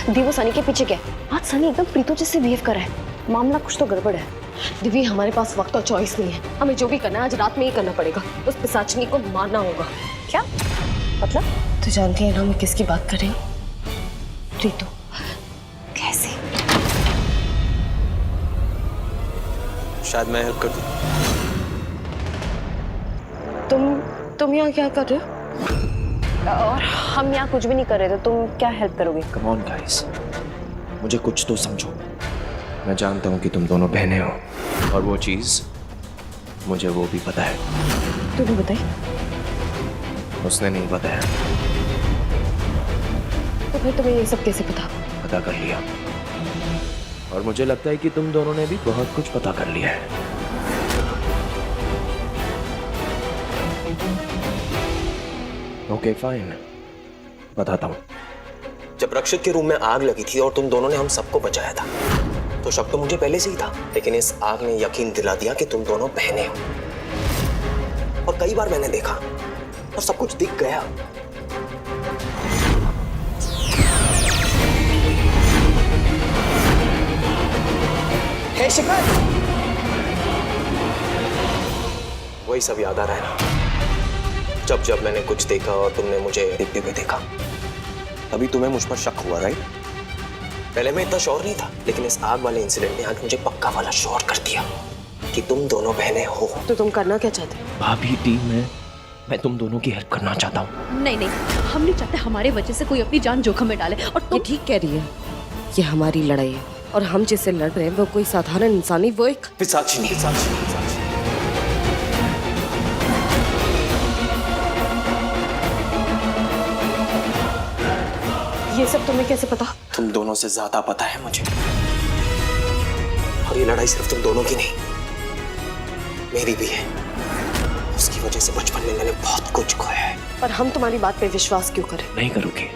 दी वो सनी के पीछे क्या है? आज सनी एकदम प्रीतु जैसे बिहेव कर रहा है। मामला कुछ तो गड़बड़ है। दिव्य, हमारे पास वक्त और चॉइस नहीं है। हमें जो भी करना है आज रात में ही करना पड़ेगा। उस पिशाचिनी को मारना होगा। क्या मतलब? तू जानती है ना मैं किसकी बात कर रही हूँ? प्रीतु। कैसे? शायद मैं हेल्प कर दूं। तुम यहाँ क्या कर रहे हो? और हम यहाँ कुछ भी नहीं कर रहे थे। तुम क्या हेल्प करोगे? कम ऑन गाइस, मुझे कुछ तो समझो। मैं जानता हूँ कि तुम दोनों बहनें हो और वो चीज मुझे वो भी पता है। तूने बताई? उसने नहीं बताया। तो फिर तुम्हें ये सब कैसे पता? पता कर लिया। और मुझे लगता है कि तुम दोनों ने भी बहुत कुछ पता कर लिया है। ओके फाइन, बताता हूँ। जब रक्षित के रूम में आग लगी थी और तुम दोनों ने हम सबको बचाया था, तो शक तो मुझे पहले से ही था, लेकिन इस आग ने यकीन दिला दिया कि तुम दोनों बहनें हो। और कई बार मैंने देखा और सब कुछ दिख गया। हे शिखर, वही सब याद आ रहा है ना? जब जब मैंने कुछ देखा और तुमने मुझे देखते हुए देखा, तभी तुम्हें मुझ पर शक हुआ, राइट? पहले मैं इतना श्योर नहीं था, लेकिन इस आग वाले इंसिडेंट ने आज मुझे पक्का वाला श्योर कर दिया कि तुम दोनों बहनें हो। तो तुम करना क्या चाहते हो? भाभी टीम में मैं तुम दोनों की हेल्प करना चाहता हूँ। नहीं नहीं, हम नहीं चाहते हमारे वजह से कोई अपनी जान जोखिम में डाले। और ये ठीक कह रही है। ये हमारी लड़ाई है और हम जिससे लड़ रहे हैं वो कोई साधारण इंसान नहीं, वो एक पिशाचिनी। ये सब तुम्हें कैसे पता? तुम दोनों से ज्यादा पता है मुझे। और ये लड़ाई सिर्फ तुम दोनों की नहीं, मेरी भी है। उसकी वजह से बचपन में मैंने बहुत कुछ खोया है। पर हम तुम्हारी बात पे विश्वास क्यों करें? नहीं करोगे,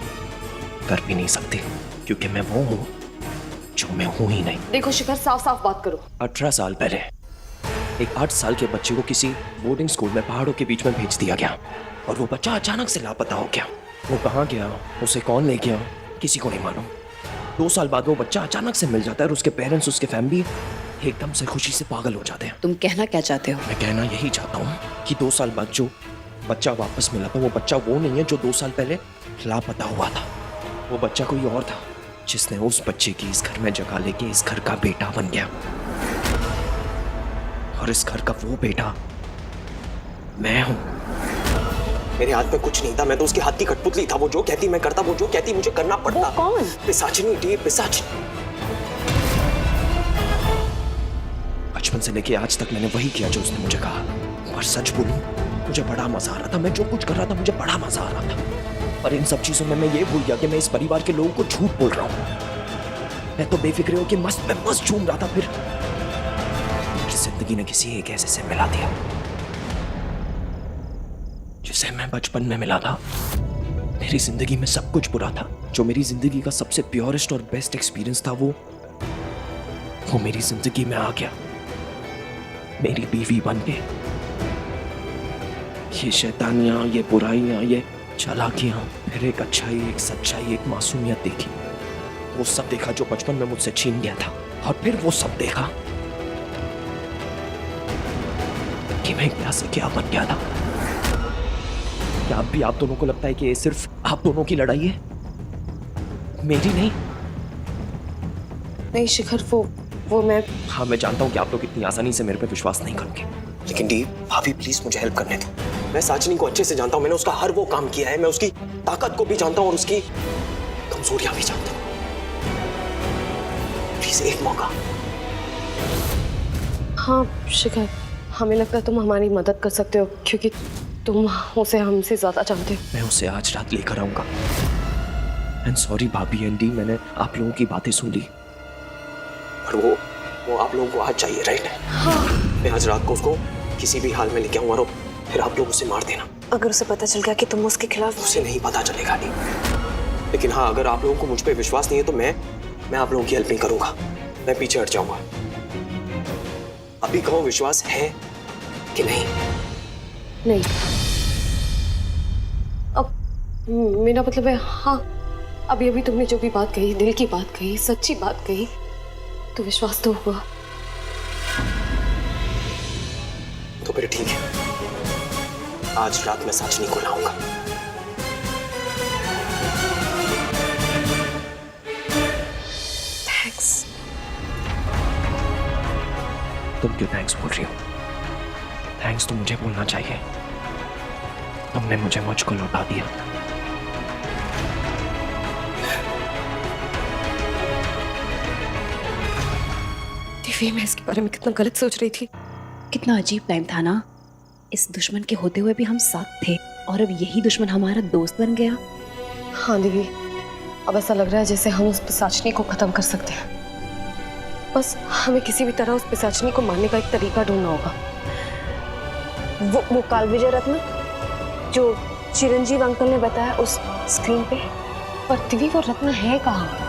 कर भी नहीं सकती, क्योंकि मैं वो हूँ जो मैं हूँ ही नहीं। देखो शिखर, साफ साफ बात करो। 18 साल पहले एक 8 साल के बच्चे को किसी बोर्डिंग स्कूल में पहाड़ों के बीच में भेज दिया गया और वो बच्चा अचानक से लापता हो गया। वो कहाँ गया, उसे कौन ले गया, किसी को नहीं मालूम। 2 साल बाद वो बच्चा अचानक से मिल जाता है और उसके पेरेंट्स, उसके फैमिली एकदम से खुशी से पागल हो जाते हैं। तुम कहना क्या चाहते हो? मैं कहना यही चाहता हूँ कि 2 साल बाद जो बच्चा वापस मिला था, वो बच्चा वो नहीं है जो 2 साल पहले लापता हुआ था। वो बच्चा कोई और था जिसने उस बच्चे की इस घर में जगह लेके इस घर का बेटा बन गया। और इस घर का वो बेटा मैं हूँ। मेरे हाथ में कुछ नहीं था, मैं तो उसके हाथ की कठपुतली था। वो जो कहती मैं करता, वो जो कहती मुझे करना पड़ता। वो कौन? पिशाचिनी डी, पिशाचिनी। बचपन से लेके आज तक मैंने वही किया जो उसने मुझे कहा। और सच बोलूं, मुझे बड़ा मजा आ रहा था। मैं जो कुछ कर रहा था मुझे बड़ा मजा आ रहा था। और इन सब चीजों में मैं ये भूल गया कि मैं इस परिवार के लोगों को झूठ बोल रहा हूँ। मैं तो बेफिक्र हो कि मस्त झूम रहा था। फिर जिंदगी ने किसी एक ऐसे से मिला दिया जिसे मैं बचपन में मिला था। मेरी जिंदगी में सब कुछ बुरा था। जो मेरी जिंदगी का सबसे प्योरेस्ट और बेस्ट एक्सपीरियंस था, वो मेरी जिंदगी में आ गया, मेरी बीवी बन के। ये शैतानियां, ये बुराइयां, ये चालाकियां, फिर एक अच्छाई, एक सच्चाई, एक मासूमियत देखी। वो सब देखा जो बचपन में मुझसे छीन गया था। और फिर वो सब देखा कि मैं क्या से क्या बन गया था। क्या अब भी आप दोनों को लगता है कि ये सिर्फ आप दोनों की लड़ाई है, मेरी नहीं? नहीं शिखर, वो मैं... हाँ, मैं जानता हूँ कि आप लोग इतनी आसानी से मेरे पे विश्वास नहीं करोगे। लेकिन डी, भाभी प्लीज मुझे हेल्प करने दो। मैं साचिनी को अच्छे से जानता हूँ। मैंने उसका हर वो काम किया है। मैं उसकी ताकत को भी जानता हूँ और उसकी कमजोरियां भी जानता हूँ। प्लीज एक मौका। हाँ शिखर, हमें लगता है तुम हमारी मदद कर सकते हो, क्योंकि तुम उसे हमसे ज्यादा जानते हो। मैं उसे आज रात लेकर आऊंगा। एंड सॉरी भाभी एंड डी, मैंने आप लोगों की बातें सुन ली। और वो आप लोगों को आज चाहिए, राइट? हाँ। मैं आज रात को उसको किसी भी हाल में लेके आऊंगा और फिर आप लोग उसे मार देना। अगर उसे पता चल गया कि तुम उसके खिलाफ... उसे नहीं पता चलेगा नहीं। लेकिन हाँ, अगर आप लोगों को मुझ पे विश्वास नहीं है तो मैं आप लोगों की हेल्प नहीं करूंगा। मैं पीछे हट जाऊंगा। अभी कहो, विश्वास है कि नहीं? नहीं। अब मेरा मतलब है हाँ, अभी अभी तुमने जो भी बात कही, दिल की बात कही, सच्ची बात कही, तो विश्वास तो हुआ। तो फिर ठीक है, आज रात में साचनी को लाऊंगा। थैंक्स। तुम क्यों थैंक्स बोल रही हो? थैंक्स तो मुझे बोलना चाहिए। तुमने मुझे मुझको लौटा दिया। दिव्या, मैं इसके बारे में कितना गलत सोच रही थी। कितना अजीब टाइम था ना। इस दुश्मन के होते हुए भी हम साथ थे और अब यही दुश्मन हमारा दोस्त बन गया। हाँ दिव्य, अब ऐसा लग रहा है जैसे हम उस पिशाचनी को खत्म कर सकते हैं। बस हमें किसी भी तरह उस पिशाचनी को मारने का एक तरीका ढूंढना होगा। वो काल विजय रत्न जो चिरंजीव अंकल ने बताया उस स्क्रीन पे, पर दिव्य वो रत्न है कहाँ?